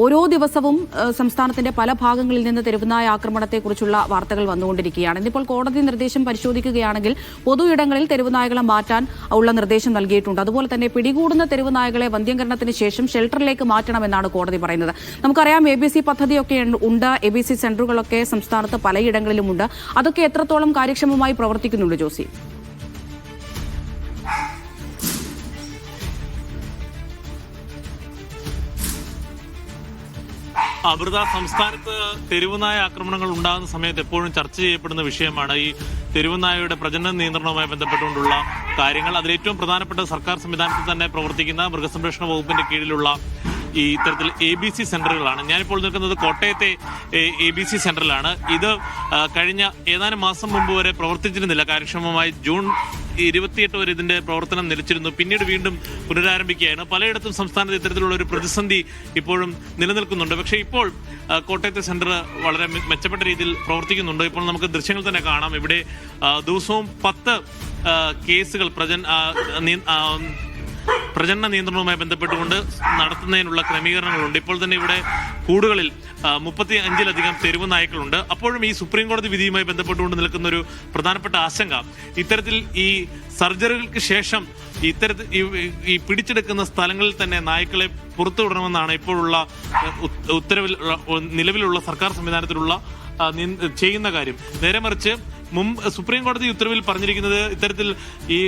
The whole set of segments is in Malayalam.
ഓരോ ദിവസവും സംസ്ഥാനത്തിന്റെ പല ഭാഗങ്ങളിൽ നിന്ന് തെരുവുനായ ആക്രമണത്തെക്കുറിച്ചുള്ള വാർത്തകൾ വന്നുകൊണ്ടിരിക്കുകയാണ്. ഇന്നിപ്പോൾ കോടതി നിർദ്ദേശം പരിശോധിക്കുകയാണെങ്കിൽ പൊതു ഇടങ്ങളിൽ തെരുവുനായകളെ മാറ്റാൻ ഉള്ള നിർദ്ദേശം നൽകിയിട്ടുണ്ട്. അതുപോലെ തന്നെ പിടികൂടുന്ന തെരുവുനായകളെ വന്ധ്യംകരണത്തിന് ശേഷം ഷെൽട്ടറിലേക്ക് മാറ്റണമെന്നാണ് കോടതി പറയുന്നത്. നമുക്കറിയാം ABC പദ്ധതിയൊക്കെ ഉണ്ട്, ABC സെന്ററുകളൊക്കെ സംസ്ഥാനത്ത് പലയിടങ്ങളിലുമുണ്ട്. അതൊക്കെ എത്രത്തോളം കാര്യക്ഷമമായി പ്രവർത്തിക്കുന്നുണ്ട് ജോസി? അമൃത, സംസ്ഥാനത്ത് തെരുവുനായ ആക്രമണങ്ങൾ ഉണ്ടാകുന്ന സമയത്ത് എപ്പോഴും ചർച്ച ചെയ്യപ്പെടുന്ന വിഷയമാണ് ഈ തെരുവുനായയുടെ പ്രജനന നിയന്ത്രണവുമായി ബന്ധപ്പെട്ടുകൊണ്ടുള്ള കാര്യങ്ങൾ. അതിലേറ്റവും പ്രധാനപ്പെട്ട സർക്കാർ സംവിധാനത്തിൽ തന്നെ പ്രവർത്തിക്കുന്ന മൃഗസംരക്ഷണ വകുപ്പിന്റെ കീഴിലുള്ള ഈ ഇത്തരത്തിൽ ABC സെന്ററുകളാണ്. ഞാനിപ്പോൾ നിൽക്കുന്നത് കോട്ടയത്തെ ABC സെന്ററിലാണ്. ഇത് കഴിഞ്ഞ ഏതാനും മാസം മുമ്പ് വരെ പ്രവർത്തിച്ചിരുന്നില്ല കാര്യക്ഷമമായി. ജൂൺ 28 വരെ ഇതിന്റെ പ്രവർത്തനം നിലച്ചിരുന്നു. പിന്നീട് വീണ്ടും പുനരാരംഭിക്കുകയാണ്. പലയിടത്തും സംസ്ഥാനത്ത് ഇത്തരത്തിലുള്ള ഒരു പ്രതിസന്ധി ഇപ്പോഴും നിലനിൽക്കുന്നുണ്ട്. പക്ഷേ ഇപ്പോൾ കോട്ടയത്തെ സെന്റർ വളരെ മെച്ചപ്പെട്ട രീതിയിൽ പ്രവർത്തിക്കുന്നുണ്ട്. ഇപ്പോൾ നമുക്ക് ദൃശ്യങ്ങൾ തന്നെ കാണാം. ഇവിടെ ദിവസവും 10 കേസുകൾ പ്രജനന നിയന്ത്രണവുമായി ബന്ധപ്പെട്ടുകൊണ്ട് നടത്തുന്നതിനുള്ള ക്രമീകരണങ്ങളുണ്ട്. ഇപ്പോൾ തന്നെ ഇവിടെ കൂടുകളിൽ 35-ലധികം തെരുവ് നായ്ക്കളുണ്ട്. അപ്പോഴും ഈ സുപ്രീം കോടതി വിധിയുമായി ബന്ധപ്പെട്ടുകൊണ്ട് നിൽക്കുന്ന ഒരു പ്രധാനപ്പെട്ട ആശങ്ക, ഇത്തരത്തിൽ ഈ സർജറികൾക്ക് ശേഷം ഇത്തരത്തിൽ ഈ പിടിച്ചെടുക്കുന്ന സ്ഥലങ്ങളിൽ തന്നെ നായ്ക്കളെ പുറത്തുവിടണമെന്നാണ് ഇപ്പോഴുള്ള നിലവിലുള്ള സർക്കാർ സംവിധാനത്തിലുള്ള ചെയ്യുന്ന കാര്യം. നേരെ മറിച്ച് സുപ്രീം കോടതി ഉത്തരവിൽ പറഞ്ഞിരിക്കുന്നത് ഇത്തരത്തിൽ ഈ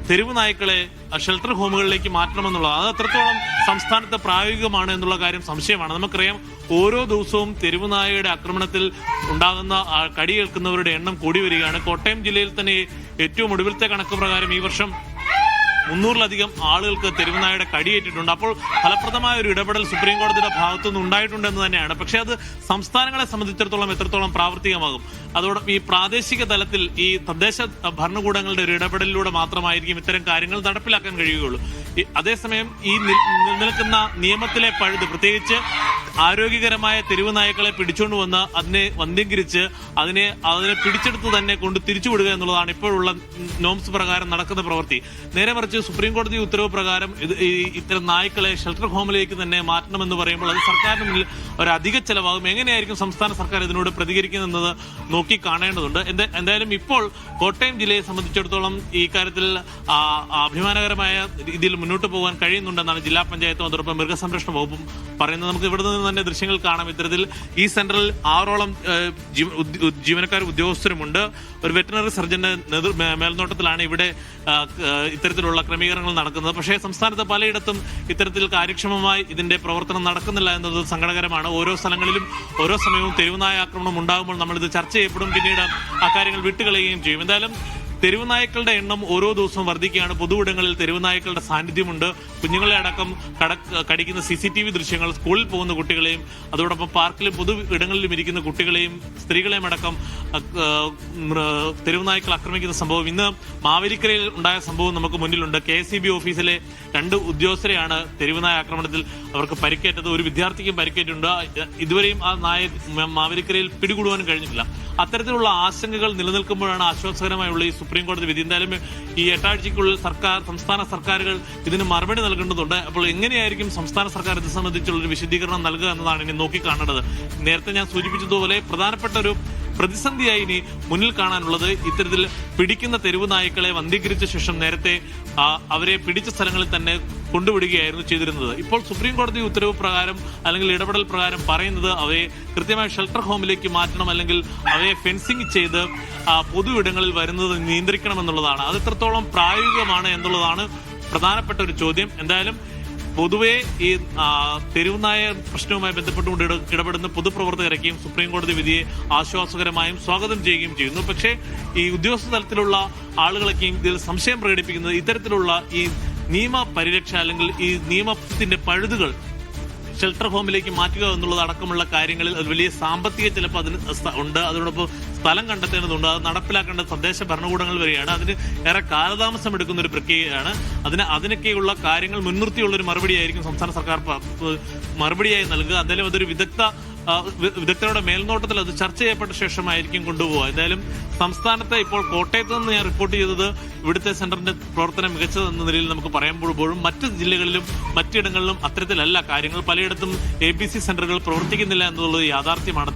തെരുവ് നായ്ക്കളെ ഷെൽട്ടർ ഹോമുകളിലേക്ക് മാറ്റണമെന്നുള്ളത്. അത് എത്രത്തോളം സംസ്ഥാനത്ത് പ്രായോഗികമാണ് എന്നുള്ള കാര്യം സംശയമാണ്. നമുക്കറിയാം, ഓരോ ദിവസവും തെരുവുനായയുടെ ആക്രമണത്തിൽ ഉണ്ടാകുന്ന കടിയേൽക്കുന്നവരുടെ എണ്ണം കൂടി വരികയാണ്. കോട്ടയം ജില്ലയിൽ തന്നെ ഏറ്റവും ഒടുവിലത്തെ കണക്ക് പ്രകാരം ഈ വർഷം 300-ലധികം ആളുകൾക്ക് തെരുവുനായയുടെ കടിയേറ്റിട്ടുണ്ട്. അപ്പോൾ ഫലപ്രദമായ ഒരു ഇടപെടൽ സുപ്രീം കോടതിയുടെ ഭാഗത്തുനിന്ന് ഉണ്ടായിട്ടുണ്ടെന്ന് തന്നെയാണ്. പക്ഷേ അത് സംസ്ഥാനങ്ങളെ സംബന്ധിച്ചിടത്തോളം എത്രത്തോളം പ്രാവർത്തികമാകും? അതോടൊപ്പം ഈ പ്രാദേശിക തലത്തിൽ ഈ തദ്ദേശ ഭരണകൂടങ്ങളുടെ ഒരു ഇടപെടലിലൂടെ മാത്രമായിരിക്കും ഇത്തരം കാര്യങ്ങൾ നടപ്പിലാക്കാൻ കഴിയുകയുള്ളൂ. അതേസമയം ഈ നിലനിൽക്കുന്ന നിയമത്തിലെ പഴുത്, പ്രത്യേകിച്ച് ആരോഗ്യകരമായ തെരുവ് നായ്ക്കളെ പിടിച്ചുകൊണ്ട് വന്ന് അതിനെ വന്ധ്യംകരിച്ച് അതിനെ പിടിച്ചെടുത്ത് തന്നെ കൊണ്ട് തിരിച്ചുവിടുക എന്നുള്ളതാണ് ഇപ്പോഴുള്ള നോംസ് പ്രകാരം നടക്കുന്ന പ്രവൃത്തി. നേരെ മറിച്ച് സുപ്രീം കോടതി ഉത്തരവ് പ്രകാരം ഇത്തരം നായ്ക്കളെ ഷെൽട്ടർ ഹോമിലേക്ക് തന്നെ മാറ്റണമെന്ന് പറയുമ്പോൾ അത് സർക്കാരിന് മുന്നിൽ ഒരു അധിക ചെലവാകും. എങ്ങനെയായിരിക്കും സംസ്ഥാന സർക്കാർ ഇതിനോട് പ്രതികരിക്കുന്നത് നോക്കി കാണേണ്ടതുണ്ട്. എന്തായാലും ഇപ്പോൾ കോട്ടയം ജില്ലയെ സംബന്ധിച്ചിടത്തോളം ഈ കാര്യത്തിൽ അഭിമാനകരമായ രീതിയിൽ മുന്നോട്ട് പോകാൻ കഴിയുന്നുണ്ടെന്നാണ് ജില്ലാ പഞ്ചായത്തും അതോടൊപ്പം മൃഗസംരക്ഷണ വകുപ്പും പറയുന്നത്. നമുക്ക് ഇവിടെ നിന്ന് തന്നെ ദൃശ്യങ്ങൾ കാണാം. ഇത്തരത്തിൽ ഈ സെന്ററിൽ 6ഓളം ജീവനക്കാരും ഉദ്യോഗസ്ഥരുമുണ്ട്. ഒരു വെറ്ററിനറി സർജന്റെ മേൽനോട്ടത്തിലാണ് ഇവിടെ ഇത്തരത്തിലുള്ള ക്രമീകരണങ്ങൾ നടക്കുന്നത്. പക്ഷേ സംസ്ഥാനത്ത് പലയിടത്തും ഇത്തരത്തിൽ കാര്യക്ഷമമായി ഇതിന്റെ പ്രവർത്തനം നടക്കുന്നില്ല എന്നത് സങ്കടകരമാണ്. ഓരോ സ്ഥലങ്ങളിലും ഓരോ സമയവും തെരുവുനായ ആക്രമണം ഉണ്ടാകുമ്പോൾ നമ്മളിത് ചർച്ച ചെയ്യപ്പെടും, പിന്നീട് ആ കാര്യങ്ങൾ വിട്ടുകളയുകയും ചെയ്യും. എന്തായാലും തെരുവുനായ്ക്കളുടെ എണ്ണം ഓരോ ദിവസവും വർദ്ധിക്കുകയാണ്. പൊതുവിടങ്ങളിൽ തെരുവുനായ്ക്കളുടെ സാന്നിധ്യമുണ്ട്. കുഞ്ഞുങ്ങളെ അടക്കം കടിക്കുന്ന CCTV ദൃശ്യങ്ങൾ, സ്കൂളിൽ പോകുന്ന കുട്ടികളെയും അതോടൊപ്പം പാർക്കിലും പൊതു ഇടങ്ങളിലും ഇരിക്കുന്ന കുട്ടികളെയും സ്ത്രീകളെയും അടക്കം തെരുവുനായ്ക്കൾ ആക്രമിക്കുന്ന സംഭവം ഇന്ന് മാവേലിക്കരയിൽ ഉണ്ടായ സംഭവം നമുക്ക് മുന്നിലുണ്ട്. KSEB ഓഫീസിലെ 2 ഉദ്യോഗസ്ഥരെയാണ് തെരുവുനായ ആക്രമണത്തിൽ അവർക്ക് പരിക്കേറ്റത്. ഒരു വിദ്യാർത്ഥിക്കും പരിക്കേറ്റുണ്ട്. ഇതുവരെയും ആ നായ മാവേലിക്കരയിൽ പിടികൂടുവാൻ കഴിഞ്ഞിട്ടില്ല. അത്തരത്തിലുള്ള ആശങ്കകൾ നിലനിൽക്കുമ്പോഴാണ് ആശ്വാസകരമായുള്ള ഈ സുപ്രീം കോടതി വിധി. എന്തായാലും ഈ 8 ആഴ്ചയ്ക്കുള്ളിൽ സംസ്ഥാന സർക്കാരുകൾ ഇതിന് മറുപടി നൽകേണ്ടതുണ്ട്. അപ്പോൾ എങ്ങനെയായിരിക്കും സംസ്ഥാന സർക്കാർ ഇത് സംബന്ധിച്ചുള്ളൊരു വിശദീകരണം നൽകുക എന്നതാണ് ഇനി നോക്കിക്കാണേണ്ടത്. നേരത്തെ ഞാൻ സൂചിപ്പിച്ചതുപോലെ പ്രധാനപ്പെട്ട ഒരു പ്രതിസന്ധിയായി ഇനി മുന്നിൽ കാണാനുള്ളത് ഇത്തരത്തിൽ പിടിക്കുന്ന തെരുവ് നായ്ക്കളെ വന്ധ്യീകരിച്ച ശേഷം നേരത്തെ അവരെ പിടിച്ച സ്ഥലങ്ങളിൽ തന്നെ കൊണ്ടുവിടുകയായിരുന്നു ചെയ്തിരുന്നത്. ഇപ്പോൾ സുപ്രീം കോടതി ഉത്തരവ് പ്രകാരം അല്ലെങ്കിൽ ഇടപെടൽ പ്രകാരം പറയുന്നത് അവയെ കൃത്യമായി ഷെൽട്ടർ ഹോമിലേക്ക് മാറ്റണം, അല്ലെങ്കിൽ അവയെ ഫെൻസിംഗ് ചെയ്ത് പൊതു ഇടങ്ങളിൽ വരുന്നത് നിയന്ത്രിക്കണം എന്നുള്ളതാണ്. അത് എത്രത്തോളം പ്രായോഗികമാണ് എന്നുള്ളതാണ് പ്രധാനപ്പെട്ട ഒരു ചോദ്യം. എന്തായാലും പൊതുവെ ഈ തെരുവുനായ പ്രശ്നവുമായി ബന്ധപ്പെട്ടുകൊണ്ട് ഇടപെടുന്ന പൊതുപ്രവർത്തകരൊക്കെയും സുപ്രീം കോടതി വിധിയെ ആശ്വാസകരമായും സ്വാഗതം ചെയ്യുകയും ചെയ്യുന്നു. പക്ഷേ ഈ ഉദ്യോഗസ്ഥ തലത്തിലുള്ള ആളുകളൊക്കെയും ഇതിൽ സംശയം പ്രകടിപ്പിക്കുന്നത് ഇത്തരത്തിലുള്ള ഈ നിയമ പരിരക്ഷ അല്ലെങ്കിൽ ഈ നിയമത്തിന്റെ പഴുതുകൾ ഷെൽട്ടർ ഹോമിലേക്ക് മാറ്റുക എന്നുള്ളത് അടക്കമുള്ള കാര്യങ്ങളിൽ അത് വലിയ സാമ്പത്തിക ചിലപ്പോൾ അതിന് ഉണ്ട്. അതോടൊപ്പം സ്ഥലം കണ്ടെത്തേണ്ടതുണ്ട്. അത് നടപ്പിലാക്കേണ്ട തദ്ദേശ ഭരണകൂടങ്ങൾ വരെയാണ്. അതിന് ഏറെ കാലതാമസം എടുക്കുന്ന ഒരു പ്രക്രിയയാണ്. അതിനൊക്കെയുള്ള കാര്യങ്ങൾ മുൻനിർത്തിയുള്ള ഒരു മറുപടിയായിരിക്കും സംസ്ഥാന സർക്കാർ മറുപടിയായി നൽകുക. എന്തായാലും അതൊരു വിദഗ്ധ വിദഗ്ധരുടെ മേൽനോട്ടത്തിൽ അത് ചർച്ച ചെയ്യപ്പെട്ട ശേഷമായിരിക്കും കൊണ്ടുപോകുക. എന്തായാലും സംസ്ഥാനത്തെ ഇപ്പോൾ കോട്ടയത്ത് നിന്ന് ഞാൻ റിപ്പോർട്ട് ചെയ്തത് ഇവിടുത്തെ സെന്ററിന്റെ പ്രവർത്തനം മികച്ചതെന്ന നിലയിൽ നമുക്ക് പറയുമ്പോഴും മറ്റ് ജില്ലകളിലും മറ്റിടങ്ങളിലും അത്തരത്തിലല്ല കാര്യങ്ങൾ. പലയിടത്തും ABC സെന്ററുകൾ പ്രവർത്തിക്കുന്നില്ല എന്നുള്ളത് യാഥാർത്ഥ്യമാണ്.